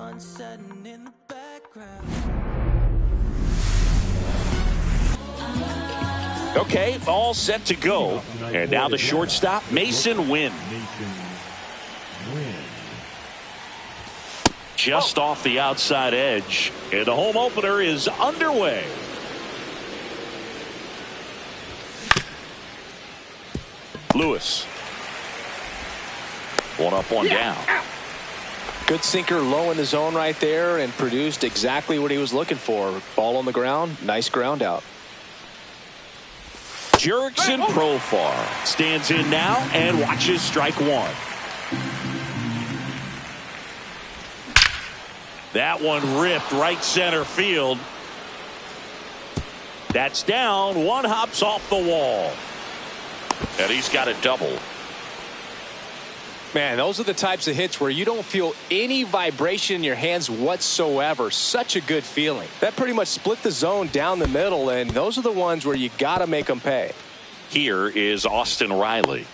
sun setting in the background. Okay, all set to go. And now the shortstop, Masyn Winn. Just off the outside edge. And the home opener is underway. Lewis. One up, one down. Good sinker low in the zone right there and produced exactly what he was looking for. Ball on the ground. Nice ground out. Jurickson Profar stands in now and watches strike one. That one ripped right center field. That's down. One hops off the wall. And he's got a double. Man, those are the types of hits where you don't feel any vibration in your hands whatsoever. Such a good feeling. That pretty much split the zone down the middle, and those are the ones where you got to make them pay. Here is Austin Riley.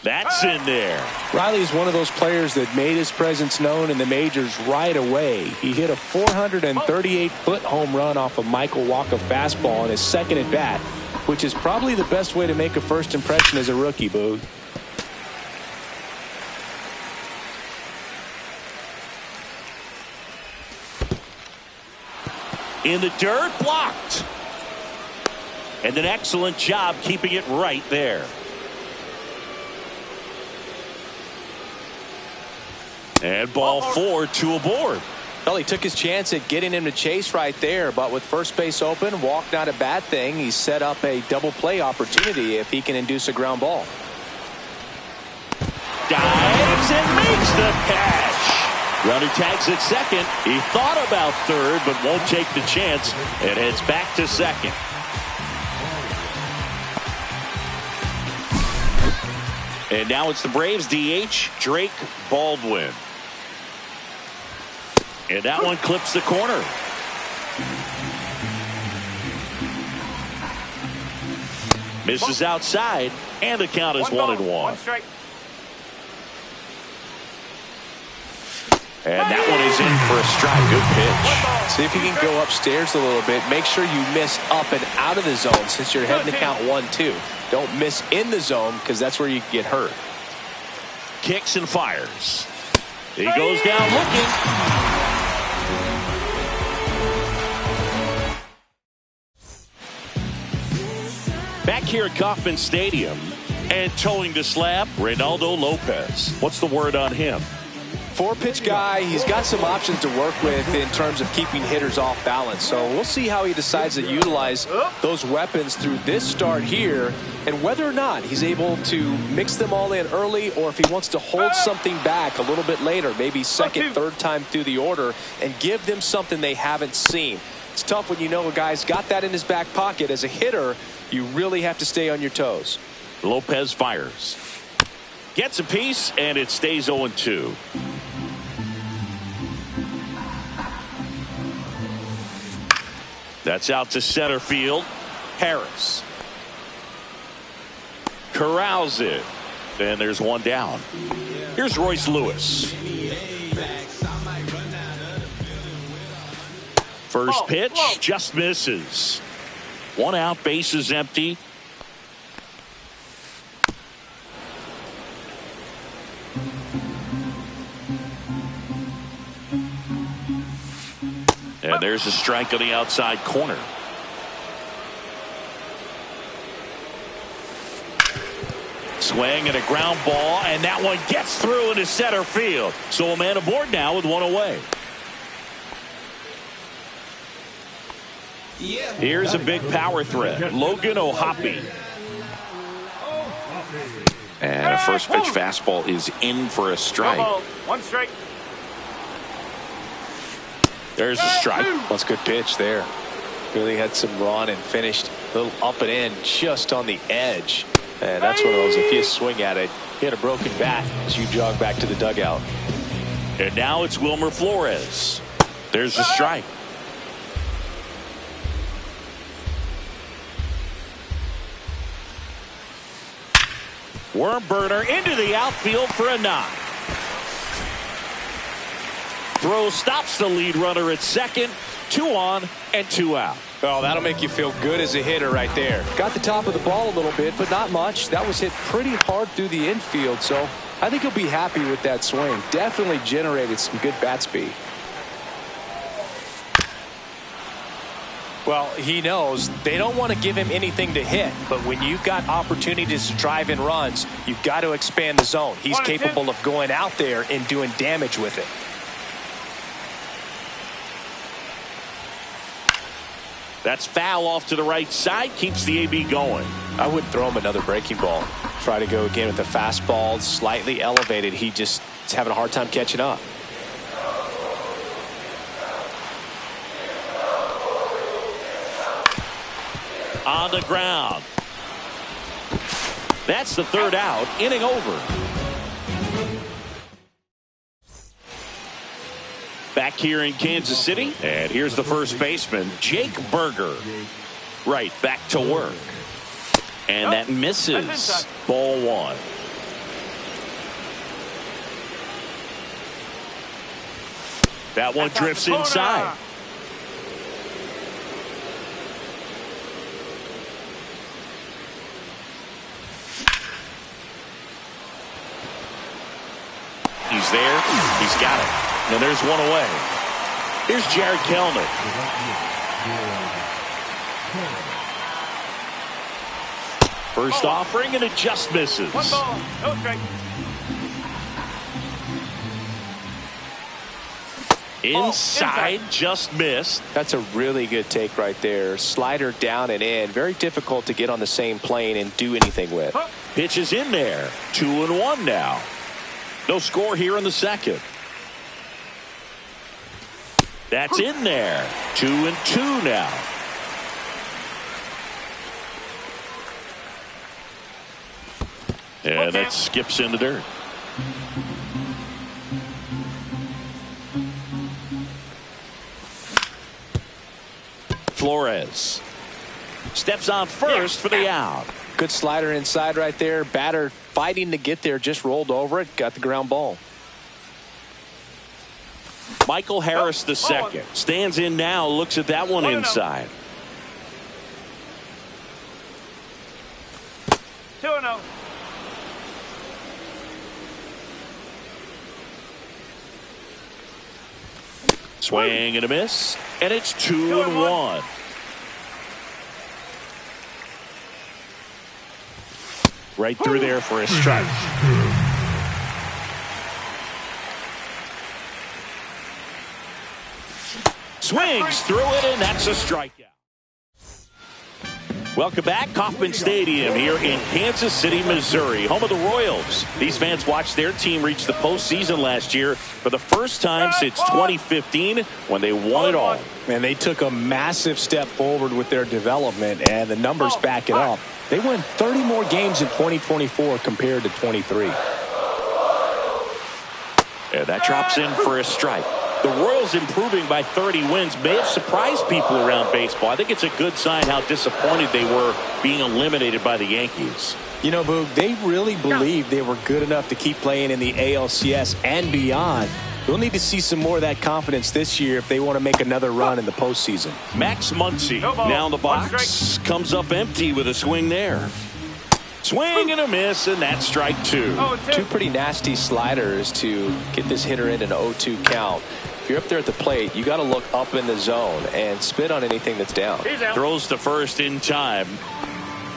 That's in there. Riley is one of those players that made his presence known in the majors right away. He hit a 438-foot home run off a Michael Wacha fastball in his second at bat, which is probably the best way to make a first impression as a rookie, Boog. In the dirt, blocked. And an excellent job keeping it right there. And ball four, two aboard. Well, he took his chance at getting him to chase right there, but with first base open, walk not a bad thing. He set up a double play opportunity if he can induce a ground ball. Dives and makes the catch. Runner tags at second. He thought about third, but won't take the chance and heads back to second. And now it's the Braves DH, Drake Baldwin. And that one clips the corner. Misses outside, and the count is 1-1. And that one is in for a strike. Good pitch. See if you can go upstairs a little bit. Make sure you miss up and out of the zone since you're heading to count 1-2. Don't miss in the zone because that's where you get hurt. Kicks and fires. He goes down looking. Back here at Kauffman Stadium and towing the slab, Reynaldo Lopez. What's the word on him? Four-pitch guy. He's got some options to work with in terms of keeping hitters off balance. So we'll see how he decides to utilize those weapons through this start here and whether or not he's able to mix them all in early or if he wants to hold something back a little bit later, maybe second, third time through the order and give them something they haven't seen. It's tough when you know a guy's got that in his back pocket. As a hitter, you really have to stay on your toes. Lopez fires. Gets a piece, and it stays 0-2. That's out to center field. Harris corrals it. And there's one down. Here's Royce Lewis. First pitch just misses. One out, bases empty. And there's a strike on the outside corner. Swing and a ground ball, and that one gets through into center field. So a man aboard now with one away. Here's a big power threat, Logan O'Hoppe. And a first pitch fastball is in for a strike. One strike. There's a strike. That's a good pitch there. Really had some run and finished a little up and in just on the edge. And that's one of those, if you swing at it, hit a broken bat as you jog back to the dugout. And now it's Wilmer Flores. There's a strike. Worm burner into the outfield for a knock. Throw stops the lead runner at second. 2 on and 2 out. Oh, that'll make you feel good as a hitter right there. Got the top of the ball a little bit, but not much. That was hit pretty hard through the infield, so I think he'll be happy with that swing. Definitely generated some good bat speed. Well, he knows they don't want to give him anything to hit, but when you've got opportunities to drive in runs, you've got to expand the zone. He's capable of going out there and doing damage with it. That's foul off to the right side. Keeps the AB going. I would throw him another breaking ball. Try to go again with the fastball. Slightly elevated. He just is having a hard time catching up. On the ground. That's the 3rd out. Inning over. Back here in Kansas City, and here's the first baseman, Jake Burger. Right, back to work. And that misses. Ball 1. That one drifts inside. He's there. He's got it. And there's one away. Here's Jared Kelenic. First offering, and it just misses. 1 ball, no strike. Inside, just missed. That's a really good take right there. Slider down and in. Very difficult to get on the same plane and do anything with. Pitch is in there. 2-1 now. No score here in the second. That's in there. 2-2 now. And that skips into dirt. Flores steps on first for the out. Good slider inside right there. Batter fighting to get there, just rolled over it, got the ground ball. Michael Harris the second stands in now, looks at that one inside. 2-0. Swing and a miss, and it's 2-1. Right through there for a strike. Swings through it, and that's a strikeout. Welcome back. Kauffman Stadium here in Kansas City, Missouri, home of the Royals. These fans watched their team reach the postseason last year for the first time since 2015 when they won it all. And they took a massive step forward with their development, and the numbers back it up. They won 30 more games in 2024 compared to 23. And that drops in for a strike. The Royals improving by 30 wins may have surprised people around baseball. I think it's a good sign how disappointed they were being eliminated by the Yankees. You know, Boog, they really believed they were good enough to keep playing in the ALCS and beyond. We'll need to see some more of that confidence this year if they want to make another run in the postseason. Max Muncy now in the box. Comes up empty with a swing there. Swing and a miss, and that's strike 2. Two pretty nasty sliders to get this hitter in an 0-2 count. If you're up there at the plate, you got to look up in the zone and spit on anything that's down. Throws to first in time.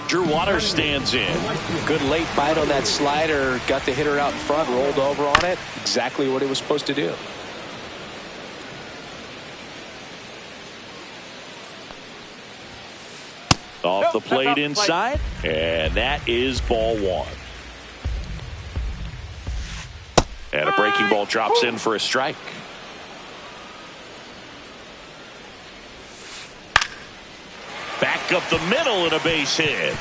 Drew Waters stands in. Good late bite on that slider. Got the hitter out in front, rolled over on it. Exactly what it was supposed to do. Off the plate inside, and that is ball 1. And a breaking ball drops in for a strike. Back up the middle and a base hit.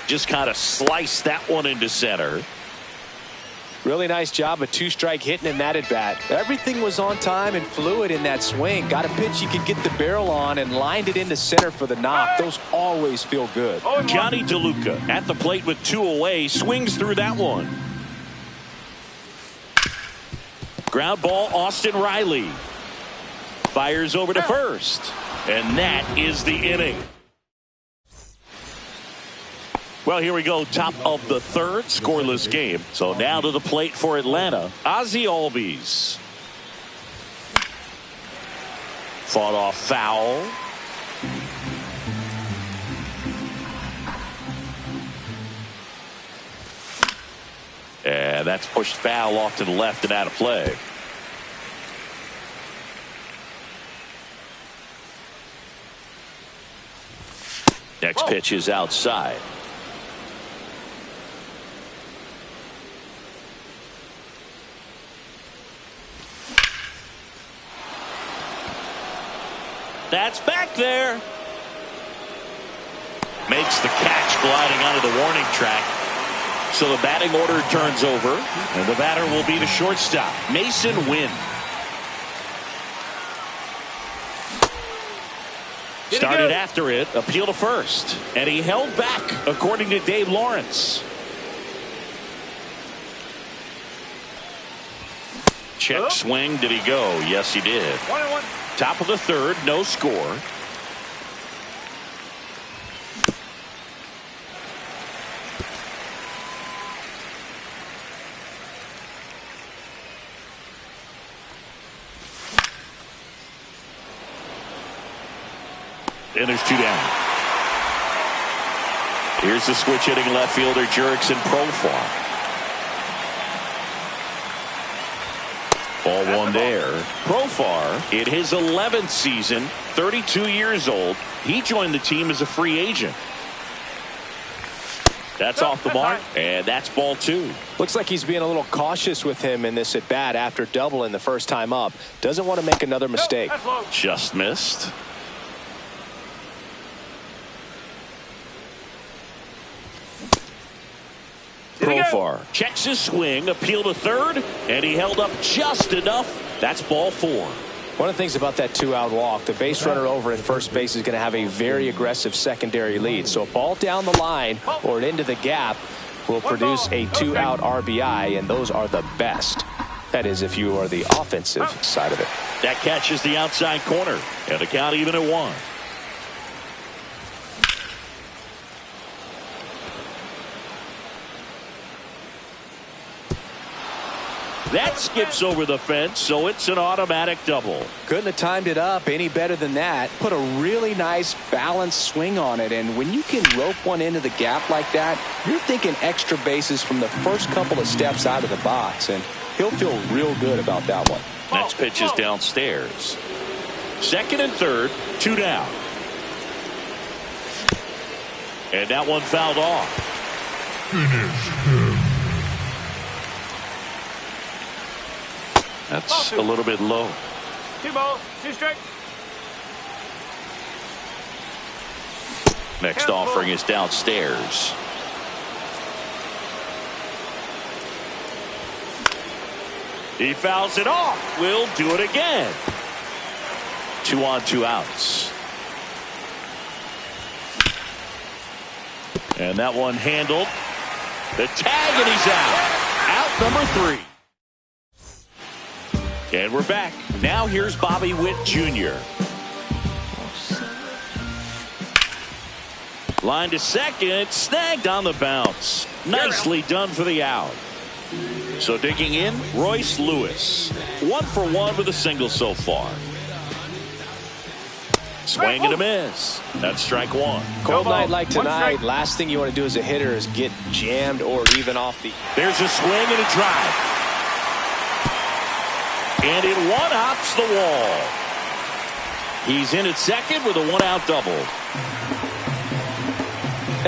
Just kind of sliced that one into center. Really nice job of two-strike hitting in that at-bat. Everything was on time and fluid in that swing. Got a pitch you could get the barrel on and lined it into center for the knock. Those always feel good. Johnny DeLuca at the plate with 2 away, swings through that one. Ground ball, Austin Riley. Fires over to first. And that is the inning. Well, here we go. Top of the third, scoreless game. So now to the plate for Atlanta, Ozzie Albies. Fought off foul. And that's pushed foul off to the left and out of play. Next pitch is outside. That's back there. Makes the catch gliding onto the warning track. So the batting order turns over, and the batter will be the shortstop, Mason Wynn. Started after it, appeal to first, and he held back, according to Dave Lawrence. Check swing, did he go? Yes, he did. 1-1. Top of the third, no score. And there's 2 down. Here's the switch hitting left fielder Jurickson Profar. Ball one there. Profar in his 11th season, 32 years old. He joined the team as a free agent. That's off the mark, and that's ball 2. Looks like he's being a little cautious with him in this at bat after doubling the first time up. Doesn't want to make another mistake. Just missed. Profar checks his swing, appeal to third, and he held up just enough. That's ball 4. One of the things about that 2-out walk, the base runner over at first base is going to have a very aggressive secondary lead. So a ball down the line or into the gap will produce a 2-out RBI, and those are the best. That is, if you are the offensive side of it. That catches the outside corner, and the count even at 1. That skips over the fence, so it's an automatic double. Couldn't have timed it up any better than that. Put a really nice balanced swing on it, and when you can rope one into the gap like that, you're thinking extra bases from the first couple of steps out of the box, and he'll feel real good about that one. Next pitch is downstairs. Second and third, 2 down. And that one fouled off. That's a little bit low. 2 balls, 2 strikes. Next offering is downstairs. He fouls it off. We'll do it again. 2 on, 2 outs. And that one handled. The tag, and he's out. Out number 3. And we're back. Now here's Bobby Witt Jr. Line to second, snagged on the bounce. Nicely done for the out. So digging in, Royce Lewis. 1 for 1 with a single so far. Swing and a miss. That's strike 1. Cold night like tonight, last thing you want to do as a hitter is get jammed or even off the... There's a swing and a drive. And it one-hops the wall. He's in at second with a 1-out double.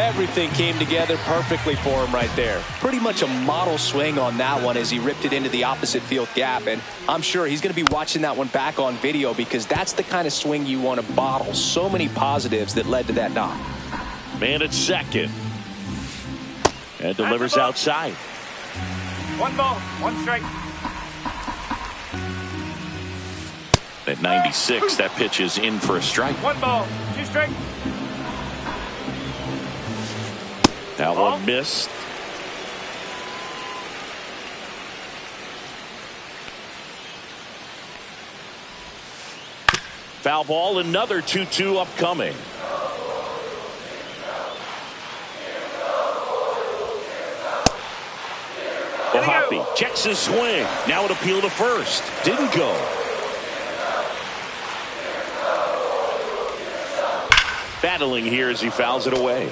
Everything came together perfectly for him right there. Pretty much a model swing on that one as he ripped it into the opposite field gap. And I'm sure he's going to be watching that one back on video because that's the kind of swing you want to bottle. So many positives that led to that knock. Man at second. And delivers outside. 1 ball, 1 strike. At 96, that pitch is in for a strike. 1 ball, 2 strike. That one missed. Foul ball, another 2-2 upcoming. O'Hoppe checks his swing. Now an appeal to first. Didn't go. Battling here as he fouls it away.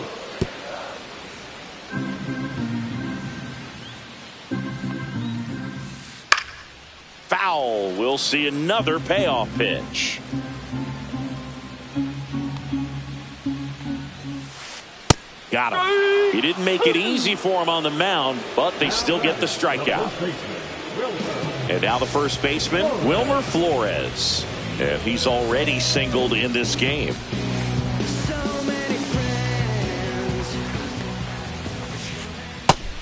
Foul. We'll see another payoff pitch. Got him. He didn't make it easy for him on the mound, but they still get the strikeout. And now the first baseman, Wilmer Flores. And he's already singled in this game.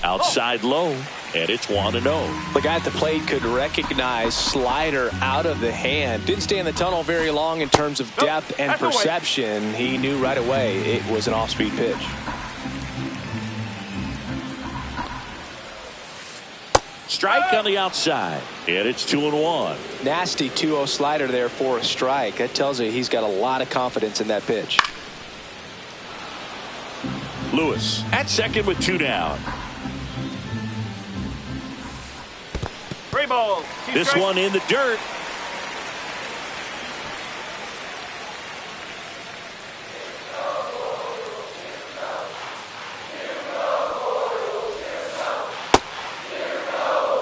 Outside low, and it's 1-0. The guy at the plate could recognize slider out of the hand. Didn't stay in the tunnel very long in terms of depth and perception. He knew right away it was an off-speed pitch. Strike on the outside, and it's 2-1. Nasty 2-0 slider there for a strike. That tells you he's got a lot of confidence in that pitch. Lewis at second with 2 down. 3 balls, 2 This strikes. one in the dirt.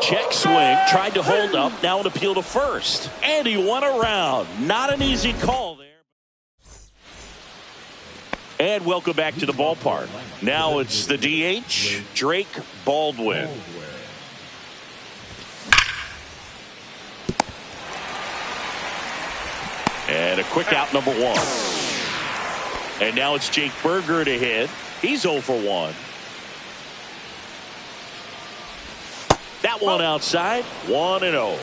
Check swing, tried to hold up, now an appeal to first. And he won around. Not an easy call there. And welcome back to the ballpark. Now it's the DH, Drake Baldwin. And a quick out, number 1. And now it's Jake Burger to hit. He's 0 for 1. That one outside, 1-0.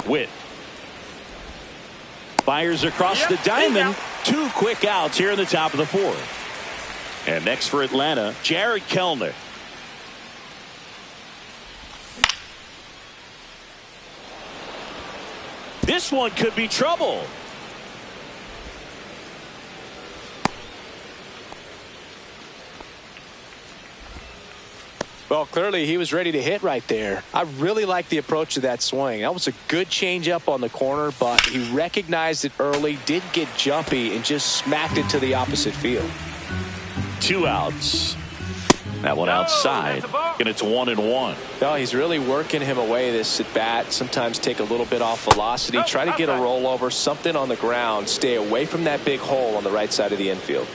Witt fires across the diamond. 2 quick outs here in the top of the 4th. And next for Atlanta, Jared Kellner. This one could be trouble. Well, clearly he was ready to hit right there. I really like the approach to that swing. That was a good changeup on the corner, but he recognized it early, didn't get jumpy, and just smacked it to the opposite field. 2 outs. That one outside, and it's 1-1. No, he's really working him away this at bat. Sometimes take a little bit off velocity, try to get a rollover, something on the ground, stay away from that big hole on the right side of the infield.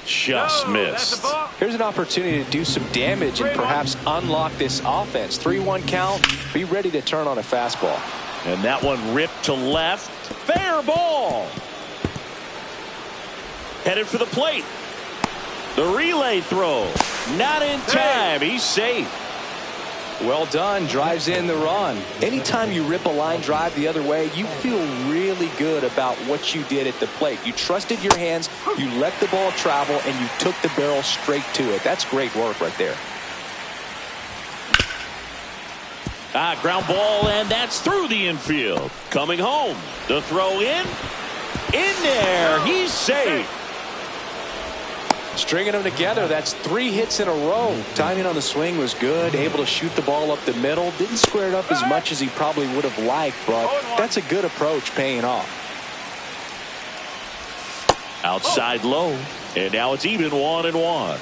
Just missed. Here's an opportunity to do some damage and perhaps unlock this offense. 3-1 count. Be ready to turn on a fastball. And that one ripped to left. Fair ball. Headed for the plate. The relay throw. Not in time. He's safe. Well done. Drives in the run. Anytime you rip a line drive the other way, you feel really good about what you did at the plate. You trusted your hands, you let the ball travel, and you took the barrel straight to it. That's great work right there. Ground ball, and that's through the infield. Coming home. The throw in. In there. He's safe. Stringing them together, that's 3 hits in a row. Timing on the swing was good, able to shoot the ball up the middle. Didn't square it up as much as he probably would have liked, but that's a good approach paying off. Outside low, and now it's even 1-1.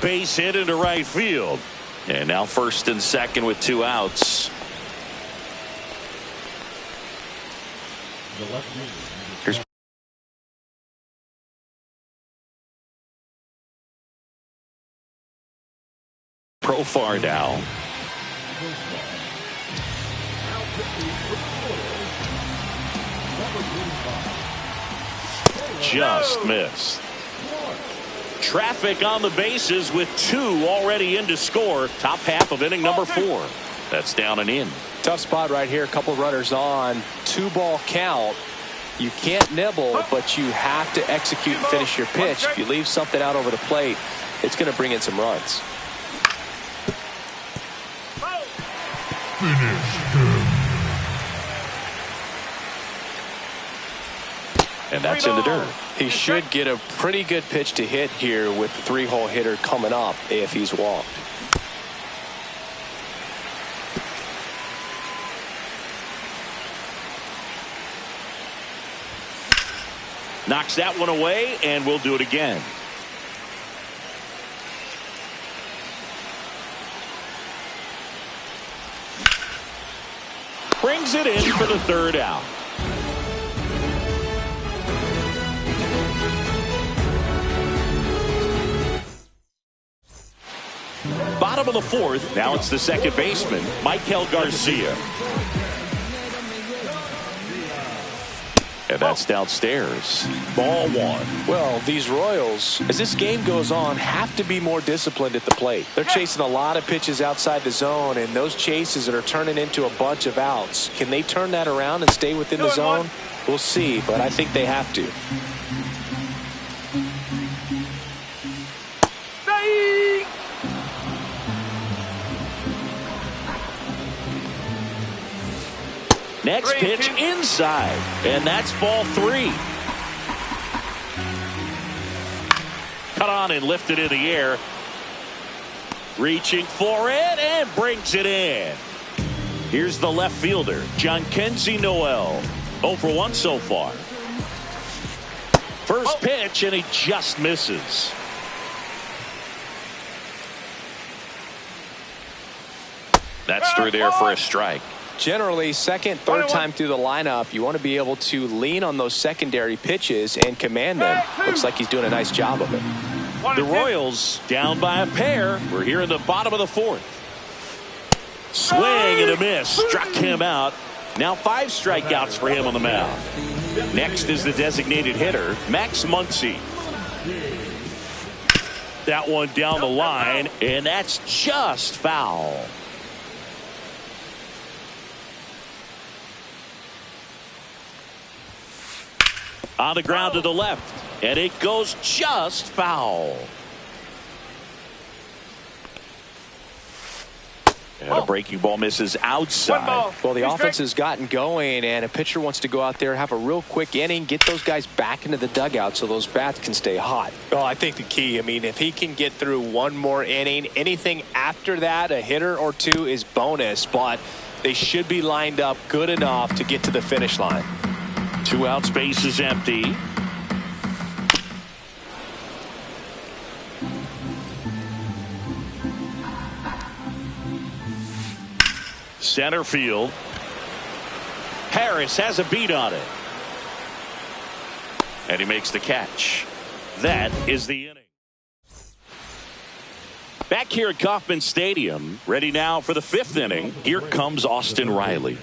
Base hit into right field. And now first and second with 2 outs. Here's Profar now. Just missed. Traffic on the bases with 2 already in to score. Top half of inning number 4. That's down and in. Tough spot right here. A couple runners on. 2-ball count. You can't nibble, but you have to execute and finish your pitch. If you leave something out over the plate, it's going to bring in some runs. And that's in the dirt. He should get a pretty good pitch to hit here with the 3-hole hitter coming up if he's walked. Knocks that one away, and we'll do it again. Brings it in for the 3rd out. Bottom of the 4th. Now it's the second baseman, Michael Garcia. And that's downstairs. Ball 1. Well, these Royals, as this game goes on, have to be more disciplined at the plate. They're chasing a lot of pitches outside the zone, and those chases that are turning into a bunch of outs. Can they turn that around and stay within the zone? We'll see, but I think they have to. Next pitch inside, and that's ball 3. Cut on and lifted in the air. Reaching for it and brings it in. Here's the left fielder, Jhonkensy Noel. 0 for 1 so far. First pitch, and he just misses. That's through there for a strike. Generally, second, third time through the lineup, you want to be able to lean on those secondary pitches and command them. Looks like he's doing a nice job of it. The Royals down by a pair. We're here in the bottom of the 4th. Swing and a miss. Struck him out. Now 5 strikeouts for him on the mound. Next is the designated hitter, Max Muncy. That one down the line, and that's just foul. On the ground to the left, and it goes just foul. And a breaking ball misses outside. Well, the offense has gotten going, and a pitcher wants to go out there, have a real quick inning, get those guys back into the dugout so those bats can stay hot. Well, I think the key, if he can get through one more inning, anything after that, a hitter or 2 is bonus, but they should be lined up good enough to get to the finish line. 2 outs, base is empty. Center field. Harris has a beat on it. And he makes the catch. That is the inning. Back here at Kauffman Stadium, ready now for the 5th inning. Here comes Austin Riley.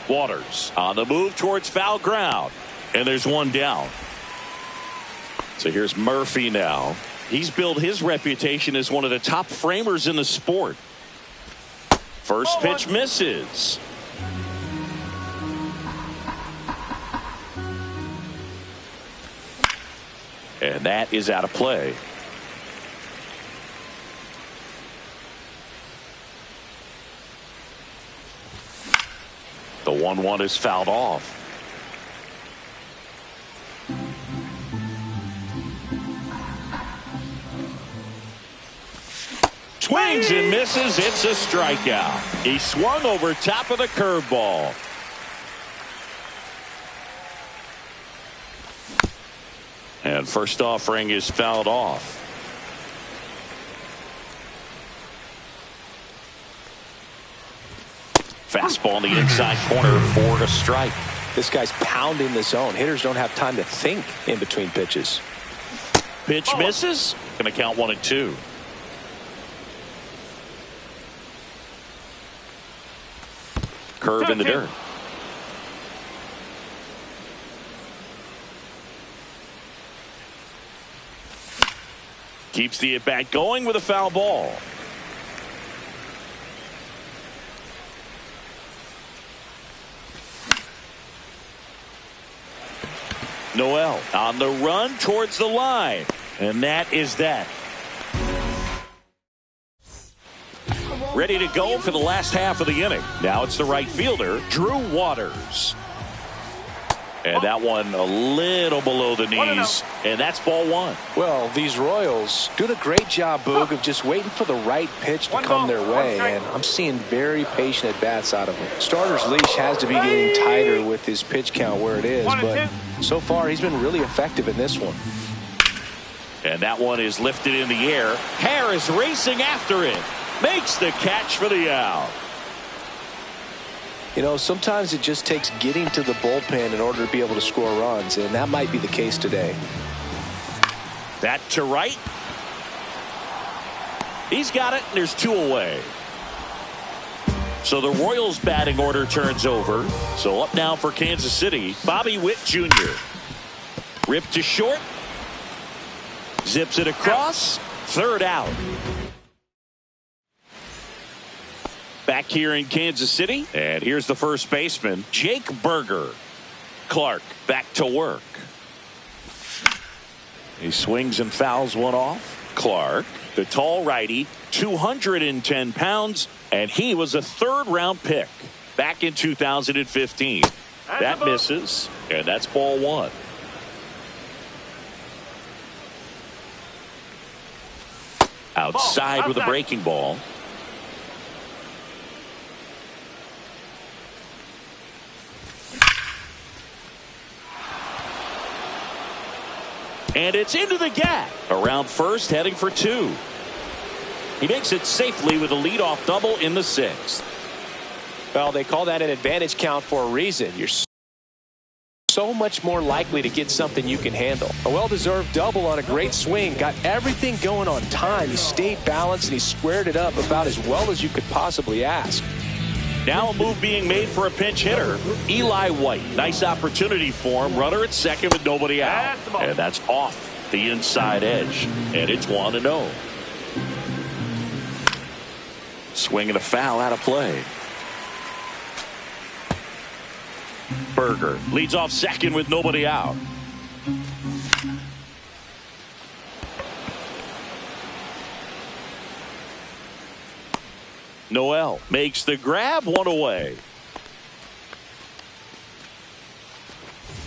Waters on the move towards foul ground, and there's one down. So here's Murphy now. He's built his reputation as one of the top framers in the sport. First pitch misses. And that is out of play. The 1-1 is fouled off. Swings and misses. It's a strikeout. He swung over top of the curveball. And first offering is fouled off. Fastball in the inside corner for a strike. This guy's pounding the zone. Hitters don't have time to think in between pitches. Pitch misses. Going to count 1 and 2. Curve in the dirt. Keeps the at-bat going with a foul ball. Noel on the run towards the line. And that is that. Ready to go for the last half of the inning. Now it's the right fielder, Drew Waters. And that one a little below the knees. And that's ball one. Well, these Royals doing a great job, Boog, of just waiting for the right pitch to come their way. And I'm seeing very patient at-bats out of him. Starter's leash has to be getting tighter with his pitch count where it is. But so far, he's been really effective in this one. And that one is lifted in the air. Harris racing after it. Makes the catch for the out. You know, sometimes it just takes getting to the bullpen in order to be able to score runs, and that might be the case today. That to right. He's got it, and there's two away. So the Royals batting order turns over. So up now for Kansas City, Bobby Witt Jr. Ripped to short. Zips it across. Third out. Back here in Kansas City, and here's the first baseman, Jake Burger. Clark back to work. He swings and fouls one off. Clark, the tall righty, 210 pounds, and he was a third-round pick back in 2015. That misses, and that's ball one. Outside with a breaking ball. And it's into the gap. Around first, heading for two. He makes it safely with a leadoff double in the sixth. Well, they call that an advantage count for a reason. You're so much more likely to get something you can handle. A well-deserved double on a great swing. Got everything going on time. He stayed balanced and he squared it up about as well as you could possibly ask. Now a move being made for a pinch hitter, Eli White. Nice opportunity for him. Runner at second with nobody out. And that's off the inside edge. And it's 1-0. Swing and a foul out of play. Burger leads off second with nobody out. Noel makes the grab, one away.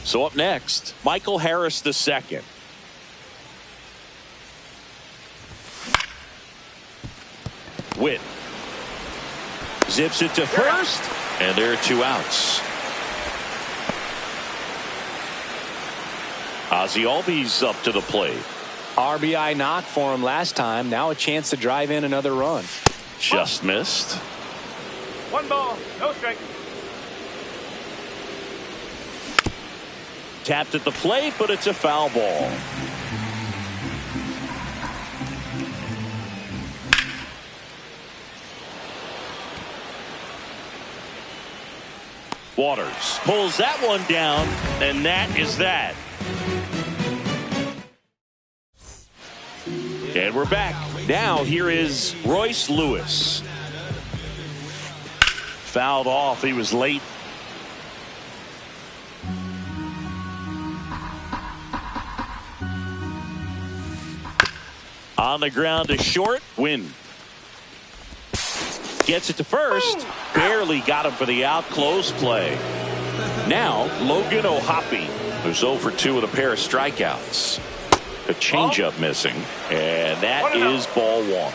So up next, Michael Harris II. Witt zips it to first, and there are two outs. Ozzie Albies up to the plate. RBI knock for him last time. Now a chance to drive in another run. Just missed. 1 ball, no strike. Tapped at the plate, but it's a foul ball. Waters pulls that one down, and that is that. And we're back. Now here is Royce Lewis. Fouled off. He was late. On the ground to short. Win. Gets it to first. Barely got him for the out. Close play. Now Logan O'Hoppe, who's 0 for 2 with a pair of strikeouts. A changeup missing, and that is ball one.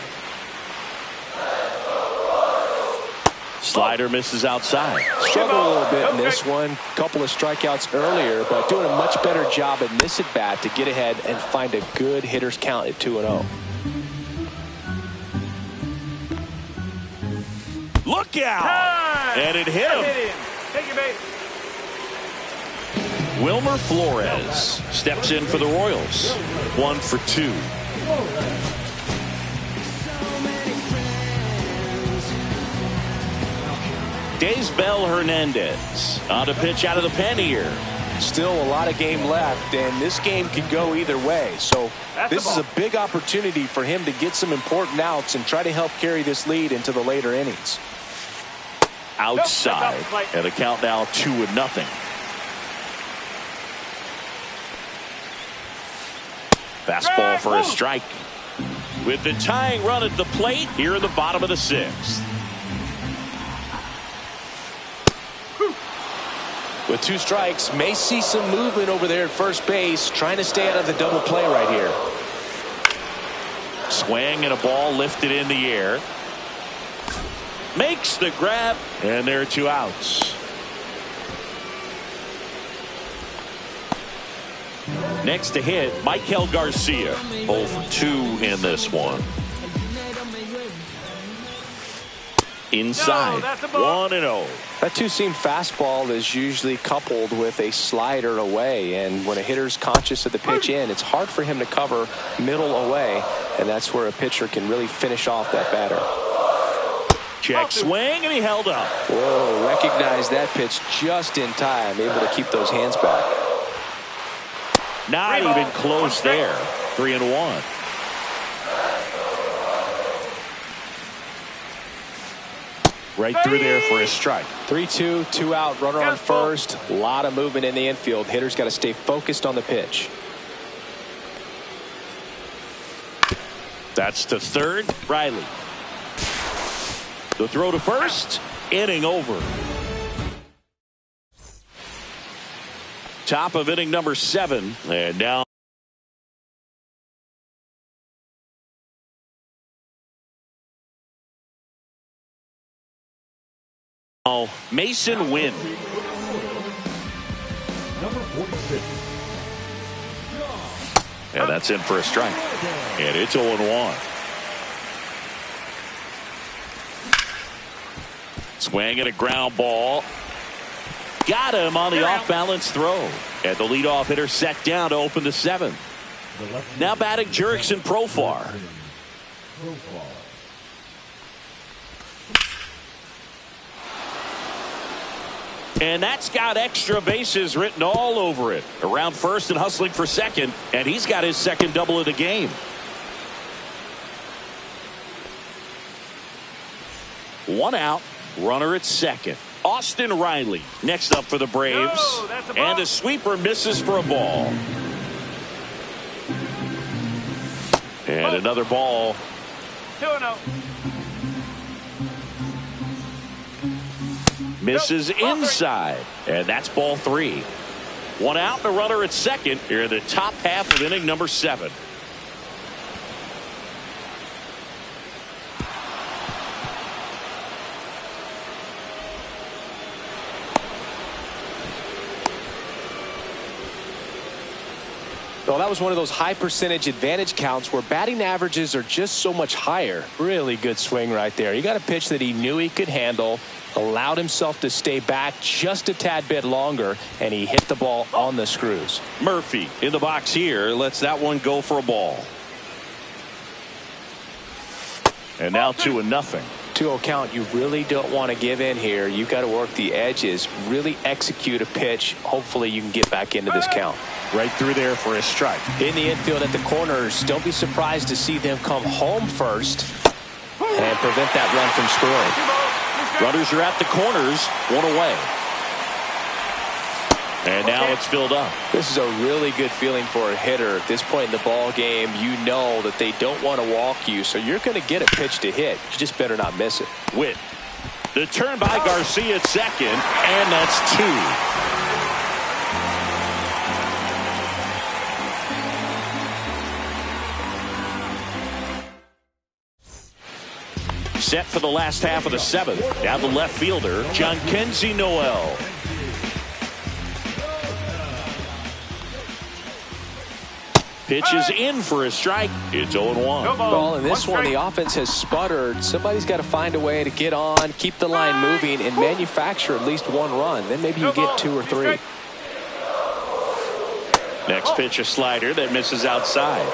Slider misses outside. Struggled a little bit in this one. Couple of strikeouts earlier, but doing a much better job in this at bat to get ahead and find a good hitter's count at 2-0. Look out! And it hit him. Take your base. Wilmer Flores steps in for the Royals. 1 for 2. Daysbel Hernandez on the pitch out of the pen here. Still a lot of game left, and this game could go either way. So this is a big opportunity for him to get some important outs and try to help carry this lead into the later innings. Outside, and the count now 2-0. Fastball for a strike. With the tying run at the plate here in the bottom of the 6th. With 2 strikes, may see some movement over there at first base, trying to stay out of the double play right here. Swing and a ball lifted in the air. Makes the grab, and there are 2 outs. Next to hit, Michael Garcia. 0 for 2 in this one. Inside, 1-0. That 2-seam fastball is usually coupled with a slider away, and when a hitter's conscious of the pitch in, it's hard for him to cover middle away, and that's where a pitcher can really finish off that batter. Check swing, and he held up. Whoa, recognized that pitch just in time, able to keep those hands back. Not even close there. 3-1. Right through there for a strike. 3-2, 2 out, runner on first. A lot of movement in the infield. Hitter's got to stay focused on the pitch. That's to third. Riley. The throw to first. Inning over. Top of inning number 7. And now Masyn Winn. And that's in for a strike. And it's 0-1. Swing and a ground ball. Got him on the off-balance throw. And the leadoff hitter set down to open the 7th. Now batting Jurickson Profar. And that's got extra bases written all over it. Around first and hustling for second. And he's got his second double of the game. One out. Runner at second. Austin Riley next up for the Braves. And a sweeper misses for a ball. And another ball. 2-0. Misses inside. And that's ball 3. One out and a runner at second here in the top half of inning number 7. Well, that was one of those high percentage advantage counts where batting averages are just so much higher. Really good swing right there. He got a pitch that he knew he could handle, allowed himself to stay back just a tad bit longer, and he hit the ball on the screws. Murphy in the box here lets that one go for a ball. And now 2-0. 2-0 count. You really don't want to give in here. You've got to work the edges, really execute a pitch. Hopefully you can get back into this count. Right through there for a strike. In the infield at the corners, don't be surprised to see them come home first and prevent that run from scoring. Runners are at the corners, 1 away. And now it's filled up. This is a really good feeling for a hitter. At this point in the ball game, you know that they don't want to walk you, so you're going to get a pitch to hit. You just better not miss it. Witt. The turn by Garcia at second, and that's 2. Set for the last half of the 7th. Down the left fielder, Jhonkensy Noel. Pitch is in for a strike. It's 0-1. Well, in this one, the offense has sputtered. Somebody's got to find a way to get on, keep the line moving, and manufacture at least 1 run. Then maybe you get 2 or 3. Next pitch, a slider that misses outside.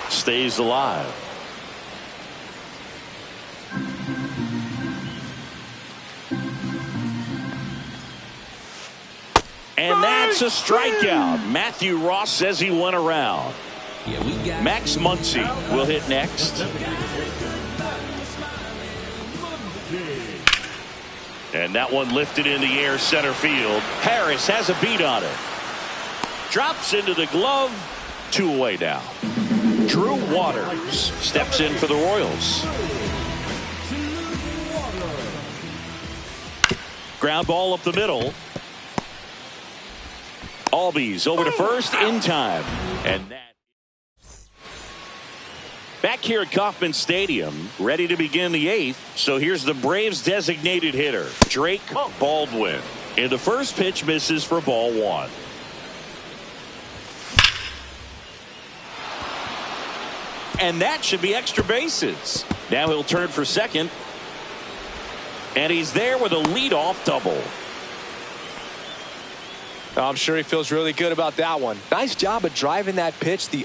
Stays alive. That's a strikeout. Matthew Ross says he went around. Max Muncy will hit next. And that one lifted in the air center field. Harris has a beat on it. Drops into the glove. 2 away now. Drew Waters steps in for the Royals. Ground ball up the middle. Albies over to first in time. And that. Back here at Kauffman Stadium, ready to begin the 8th. So here's the Braves designated hitter, Drake Baldwin. And the first pitch misses for ball 1. And that should be extra bases. Now he'll turn for second. And he's there with a leadoff double. I'm sure he feels really good about that one. Nice job of driving that pitch the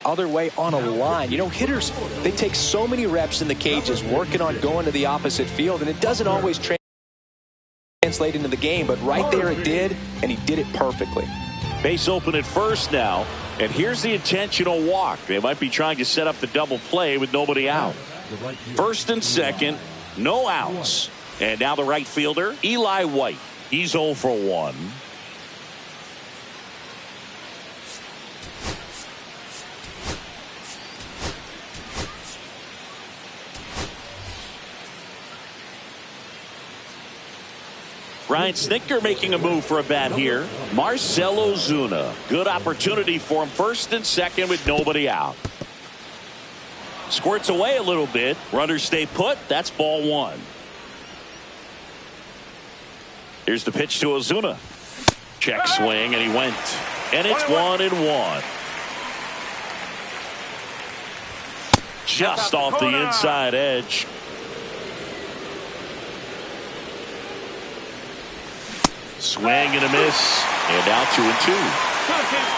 other way on a line. You know, hitters, they take so many reps in the cages working on going to the opposite field, and it doesn't always translate into the game, but right there it did, and he did it perfectly. Base open at first now, and here's the intentional walk. They might be trying to set up the double play with nobody out. First and second, no outs. And now the right fielder, Eli White. He's 0 for 1. Ryan Snitker making a move for a bat here. Marcell Ozuna. Good opportunity for him first and second with nobody out. Squirts away a little bit. Runners stay put. That's ball 1. Here's the pitch to Ozuna. Check swing, and he went. And it's 1-1. Just off the inside edge. Swing and a miss. And now 2-2.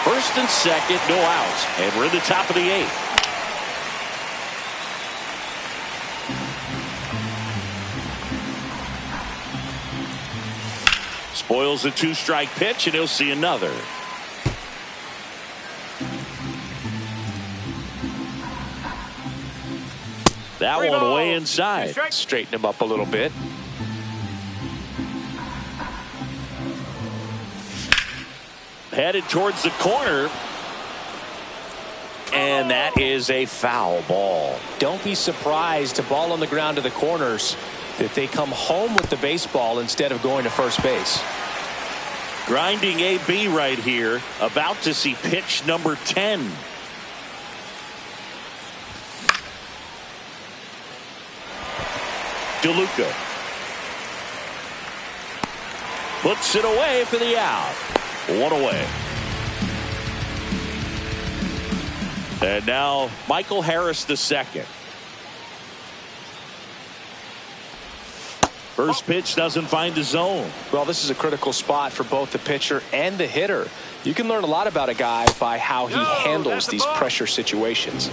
First and second, no outs. And we're in the top of the 8th. Spoils a 2-strike pitch, and he'll see another. That one way inside. Straighten him up a little bit. Headed towards the corner. And that is a foul ball. Don't be surprised to ball on the ground to the corners that they come home with the baseball instead of going to first base. Grinding AB right here. About to see pitch number 10. DeLuca. Puts it away for the out. 1 away. And now Michael Harris II. First pitch doesn't find the zone. Well, this is a critical spot for both the pitcher and the hitter. You can learn a lot about a guy by how he handles these pressure situations.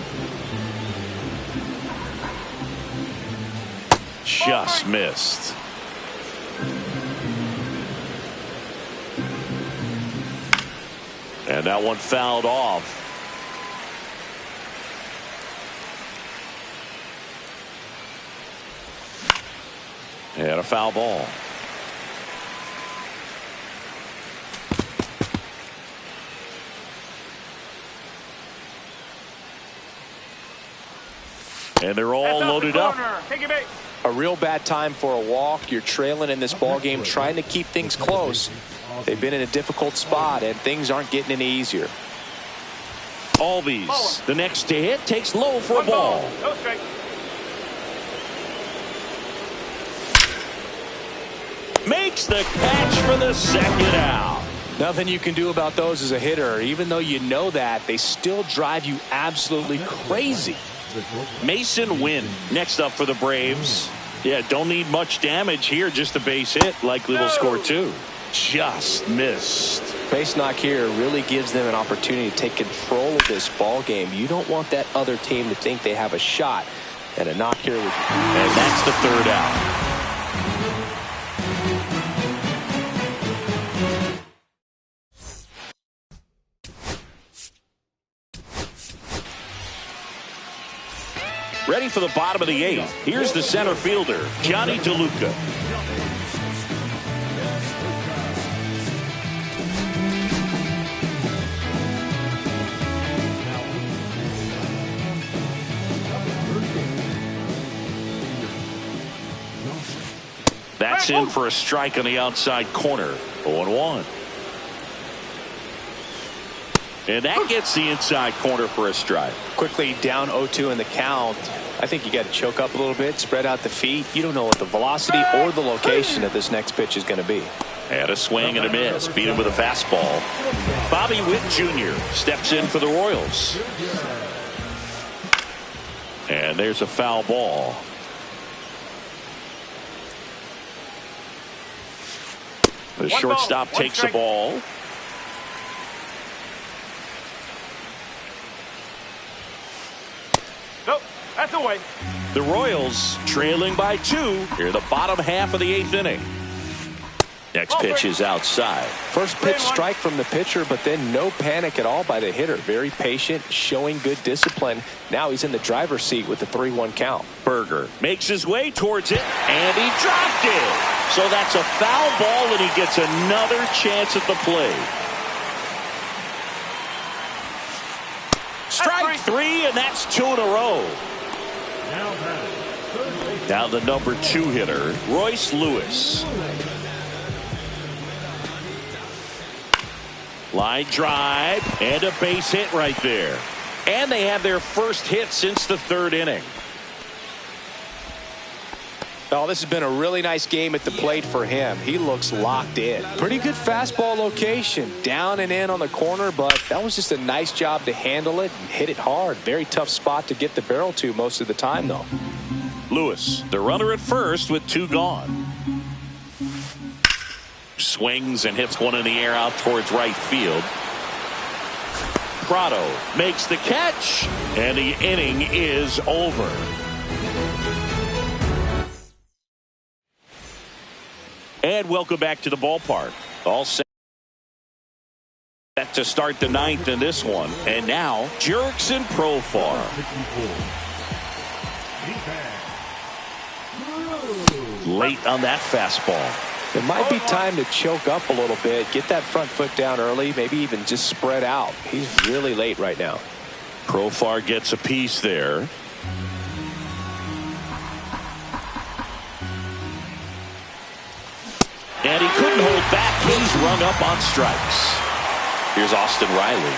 Just missed. And that one fouled off. And a foul ball. And they're all loaded up. A real bad time for a walk. You're trailing in this ball game, trying to keep things close. They've been in a difficult spot, and things aren't getting any easier. Albies, the next to hit, takes low for a ball. No strike. Makes the catch for the second out. Nothing you can do about those as a hitter. Even though you know that, they still drive you absolutely crazy. Mason Wynn next up for the Braves. Yeah, don't need much damage here, just a base hit. Likely will score 2. Just missed. Base knock here really gives them an opportunity to take control of this ball game. You don't want that other team to think they have a shot. And a knock here. And that's the third out. Ready for the bottom of the 8th. Here's the center fielder, Johnny DeLuca. That's in for a strike on the outside corner. 0-1. And that gets the inside corner for a strike. Quickly down 0-2 in the count. I think you got to choke up a little bit, spread out the feet. You don't know what the velocity or the location of this next pitch is going to be. And a swing and a miss. Beat him with a fastball. Bobby Witt Jr. steps in for the Royals. And there's a foul ball. The shortstop takes the ball. Nope, that's away. The Royals trailing by 2 here in the bottom half of the 8th inning. Next pitch is outside. First pitch strike from the pitcher, but then no panic at all by the hitter. Very patient, showing good discipline. Now he's in the driver's seat with the 3-1 count. Berger makes his way towards it, and he dropped it. So that's a foul ball, and he gets another chance at the plate. Strike 3, and that's 2 in a row. Now the number 2 hitter, Royce Lewis. Line drive, and a base hit right there. And they have their first hit since the 3rd inning. Oh, this has been a really nice game at the plate for him. He looks locked in. Pretty good fastball location. Down and in on the corner, but that was just a nice job to handle it and hit it hard. Very tough spot to get the barrel to most of the time, though. Lewis, the runner at first with 2 gone. Swings and hits one in the air out towards right field. Prado makes the catch, and the inning is over. And welcome back to the ballpark. All set to start the 9th in this one. And now, Jurickson Profar. Late on that fastball. It might be time to choke up a little bit, get that front foot down early, maybe even just spread out. He's really late right now. Profar gets a piece there. And he couldn't hold back. He's rung up on strikes. Here's Austin Riley.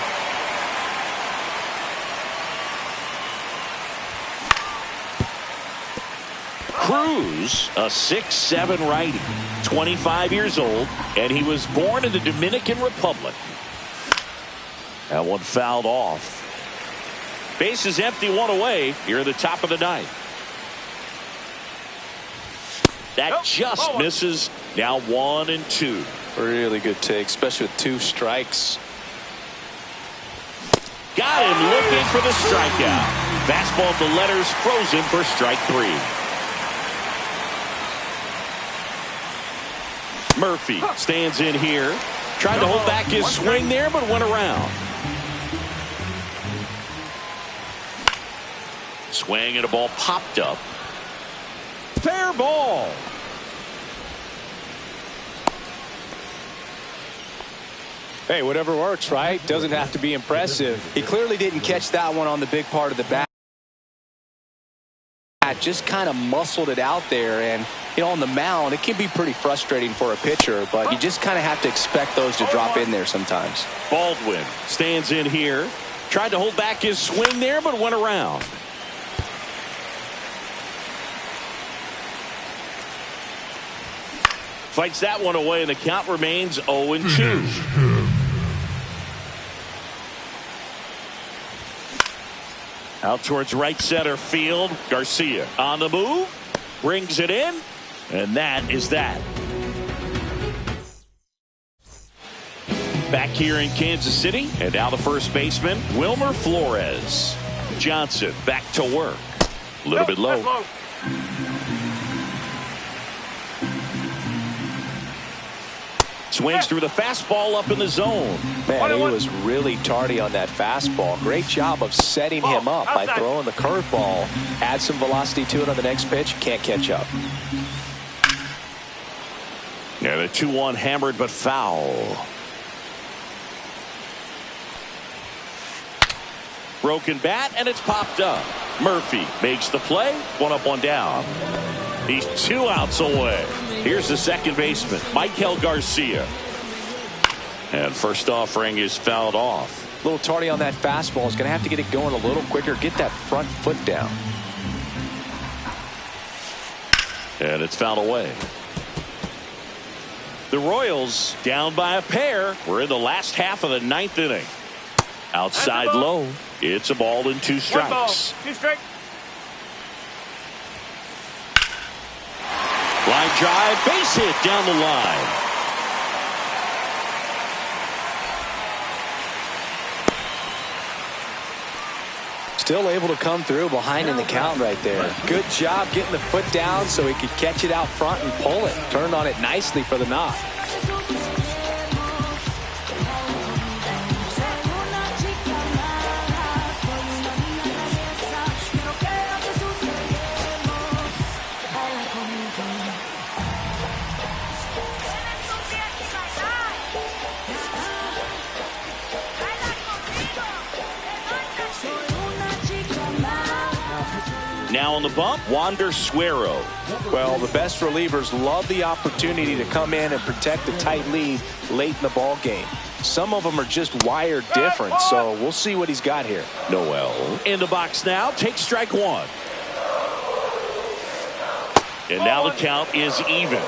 Cruz, a 6'7" righty, 25 years old, and he was born in the Dominican Republic. That one fouled off. Base is empty, 1 away here at the top of the 9th. That just misses. Now 1-2. Really good take, especially with 2 strikes. Got him looking for the strikeout. Fastball at the letters, frozen for strike 3. Murphy stands in here. Tried to hold back his swing there, but went around. Swing and a ball popped up. Fair ball. Hey, whatever works, right? Doesn't have to be impressive. He clearly didn't catch that one on the big part of the bat. Just kind of muscled it out there, and on the mound it can be pretty frustrating for a pitcher, but you just kind of have to expect those to drop in there sometimes. Baldwin stands in here. Tried to hold back his swing there, but went around. Fights that one away, and the count remains 0-2. Out towards right center field. Garcia on the move. Brings it in. And that is that. Back here in Kansas City. And now the first baseman, Wilmer Flores. Johnson back to work. A little bit low. Swings through the fastball up in the zone. Man, he was really tardy on that fastball. Great job of setting him up by throwing the curveball. Add some velocity to it on the next pitch. Can't catch up. And a 2-1 hammered but foul. Broken bat, and it's popped up. Murphy makes the play. 1 up, 1 down. He's 2 outs away. Here's the second baseman, Michael Garcia. And first offering is fouled off. A little tardy on that fastball. Is going to have to get it going a little quicker. Get that front foot down. And it's fouled away. The Royals down by a pair. We're in the last half of the 9th inning. Outside low. It's a ball and 2 strikes. 1 ball, 2 strikes. Line drive, base hit down the line. Still able to come through behind in the count right there. Good job getting the foot down so he could catch it out front and pull it. Turned on it nicely for the knock. Now on the bump, Wander Suero. Well, the best relievers love the opportunity to come in and protect a tight lead late in the ball game. Some of them are just wired different, so we'll see what he's got here. Noel in the box now, takes strike 1. And now the count is even.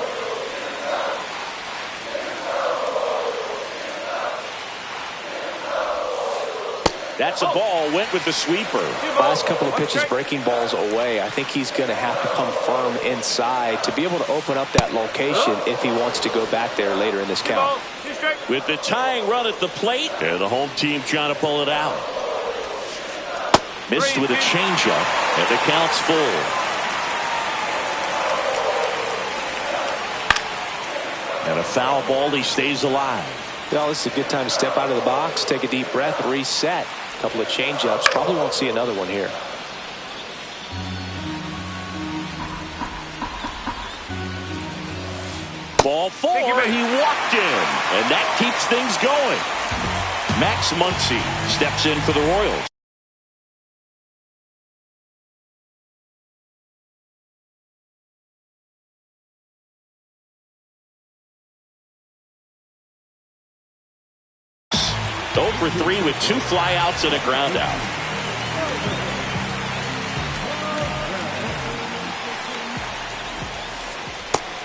That's a ball, went with the sweeper. Last couple of pitches breaking balls away. I think he's going to have to come firm inside to be able to open up that location if he wants to go back there later in this count. With the tying run at the plate, and the home team trying to pull it out. Missed with a changeup, and the count's full. And a foul ball, he stays alive. Well, this is a good time to step out of the box, take a deep breath, reset. A couple of changeups. Probably won't see another one here. Ball 4, he walked in, and that keeps things going. Max Muncy steps in for the Royals. Over 3 with 2 flyouts and a ground out.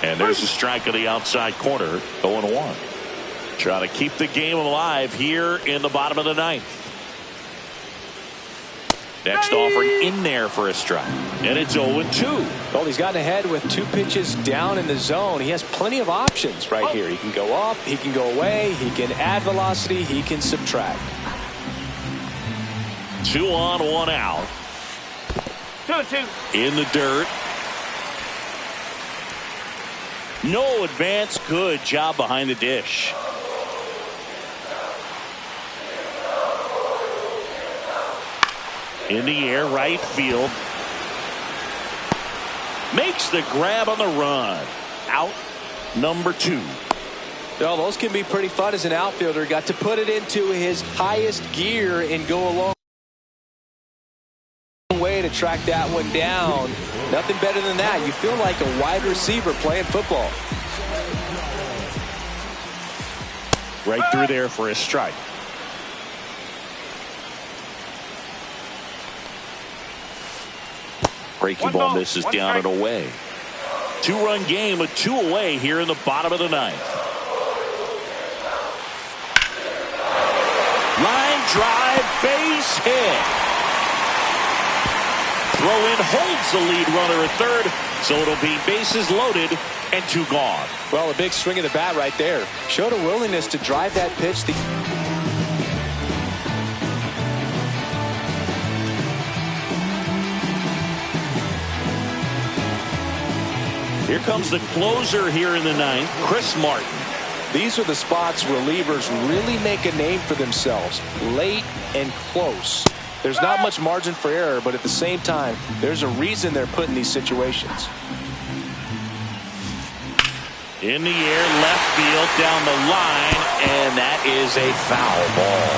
And there's a strike on the outside corner, 0-1. Trying to keep the game alive here in the bottom of the 9th. Next offering in there for a strike. And it's 0-2. Well, he's gotten ahead with 2 pitches down in the zone. He has plenty of options right here. He can go up, he can go away, he can add velocity, he can subtract. 2 on, 1 out. 2-2. In the dirt. No advance. Good job behind the dish. In the air, right field. Makes the grab on the run. Out number 2. Well, those can be pretty fun as an outfielder. Got to put it into his highest gear and go a long way to track that one down. Nothing better than that. You feel like a wide receiver playing football. Right through there for a strike. Breaking ball misses down and away. 2-run game with 2 away here in the bottom of the 9th. Line drive, base hit. Throw in holds the lead runner at third, so it'll be bases loaded and 2 gone. Well, a big swing of the bat right there. Showed a willingness to drive that pitch. Here comes the closer here in the 9th, Chris Martin. These are the spots relievers really make a name for themselves, late and close. There's not much margin for error, but at the same time, there's a reason they're put in these situations. In the air, left field, down the line, and that is a foul ball.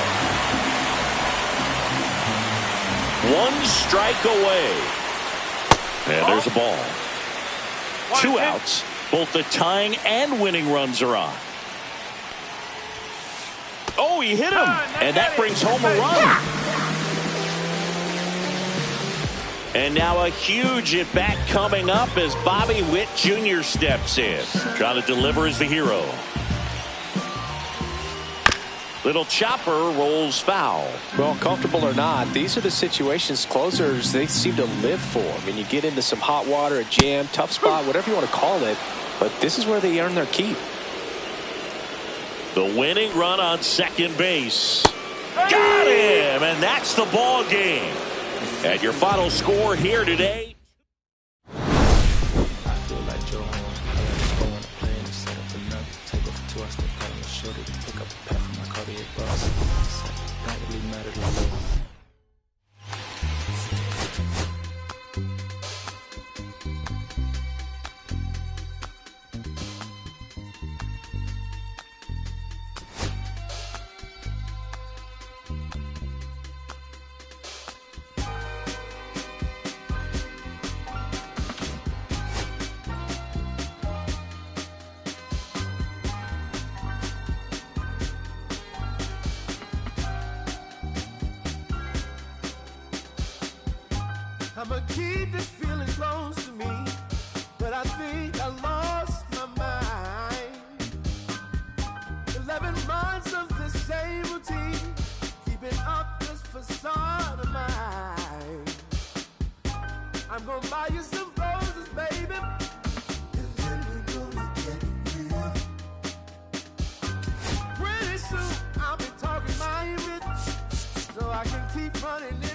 One strike away. And there's a ball. 2 outs. Both the tying and winning runs are on. Oh, he hit him, and that brings home a run. And now a huge at-bat coming up as Bobby Witt Jr. steps in. Trying to deliver as the hero. Little chopper rolls foul. Well, comfortable or not, these are the situations closers they seem to live for. I mean, you get into some hot water, a jam, tough spot, whatever you want to call it, but this is where they earn their keep. The winning run on second base. Got him, and that's the ball game. And your final score here today. I feel like Joe Horn. I like to go on a plane and set up another. Take off for 2 hours, step out on the shoulder to pick up a pack from my cardiac boss. Don't really matter to me. I'ma keep this feeling close to me, but I think I lost my mind. 11 months of the same routine, keeping up this facade of mine. I'm gonna buy you some roses, baby, and then we're gonna get real. Pretty soon I'll be talking my image, so I can keep running it.